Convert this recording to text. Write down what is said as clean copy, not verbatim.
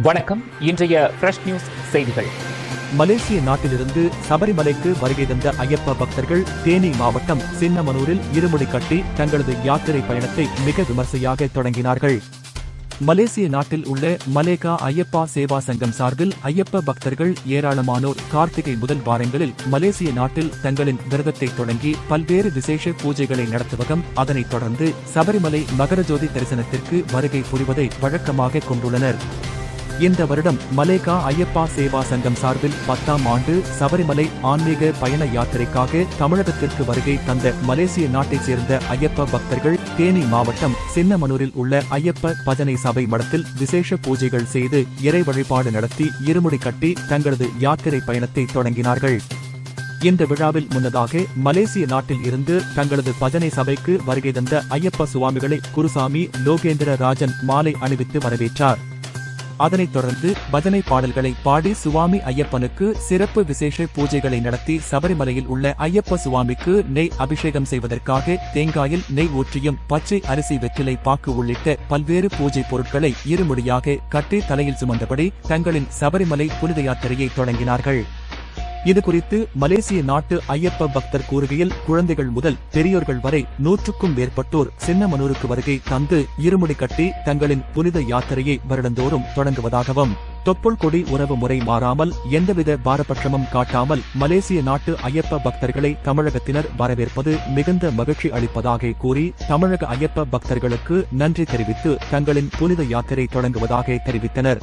வணக்கம். இன்றைய fresh news செய்திகள். மலேசிய நாட்டிலிருந்து சபரிமலைக்கு வருகை தந்த ஐயப்ப பக்தர்கள் தேனி மாவட்டம் சின்னமனூரில் இருமுடி கட்டி தங்களது யாத்திரை பயணத்தை மிக விமர்சையாக தொடங்கினார்கள். மலேசிய நாட்டில் உள்ள மலேகா ஐயப்பா சேவா சங்கம் சார்பில் ஐயப்ப பக்தர்கள் ஏராளமானோர் கார்த்திகை முதல் வாரங்களில் மலேசிய நாட்டில் தங்களின் விரதத்தை தொடங்கி பல்வேறு விசேஷ பூஜைகளை நடத்துவதும் அதனைத் தொடர்ந்து சபரிமலை மகரஜோதி தரிசனத்திற்கு வருகை புரிவதை வழக்கமாக கொண்டுள்ளனர். இந்த வருடம் மலேகா ஐயப்பா சேவா சங்கம் சார்பில் 10ஆம் ஆண்டு சபரிமலை ஆன்மீக பயண யாத்திரைக்காக தமிழகத்திற்கு வருகை தந்த மலேசிய நாட்டைச் சேர்ந்த ஐயப்ப பக்தர்கள் தேனி மாவட்டம் சின்னமனூரில் உள்ள ஐயப்ப பஜனை சபை மடத்தில் விசேஷ பூஜைகள் செய்து இறை வழிபாடு நடத்தி இருமுடி கட்டி தங்களது யாத்திரை பயணத்தை தொடங்கினார்கள். இந்த விழாவில் முன்னதாக மலேசிய நாட்டில் இருந்து தங்களது பஜனை சபைக்கு வருகை தந்த ஐயப்ப சுவாமிகளை குருசாமி லோகேந்திர ராஜன் மாலை அணிவித்து வரவேற்றார். அதனைத் தொடர்ந்து பஜனை பாடல்களை பாடி சுவாமி ஐயப்பனுக்கு சிறப்பு விசேஷ பூஜைகளை நடத்தி சபரிமலையில் உள்ள ஐயப்ப சுவாமிக்கு நெய் அபிஷேகம் செய்வதற்காக தேங்காயில் நெய் ஊற்றியும் பச்சை அரிசி வெற்றிலை பாக்கு உள்ளிட்ட பல்வேறு பூஜை பொருட்களை இருமுடியாக கட்டி தலையில் சுமந்தபடி தங்களின் சபரிமலை புனித யாத்திரையை தொடங்கினார்கள். இதுகுறித்து மலேசிய நாட்டு ஐயப்ப பக்தர் கூறுகையில், குழந்தைகள் முதல் பெரியோர்கள் வரை 100க்கும் மேற்பட்டோர் சின்னமனூருக்கு வருகை தந்து இருமுடி கட்டி தங்களின் புனித யாத்திரையை வருடந்தோறும் தொடங்குவதாகவும், தொப்புள் கொடி உறவு முறை மாறாமல் எந்தவித பாரபட்சமும் காட்டாமல் மலேசிய நாட்டு ஐயப்ப பக்தர்களை தமிழகத்தினர் வரவேற்பது மிகுந்த மகிழ்ச்சி அளிப்பதாக கூறி தமிழக ஐயப்ப பக்தர்களுக்கு நன்றி தெரிவித்து தங்களின் புனித யாத்திரை தொடங்குவதாக தெரிவித்தனர்.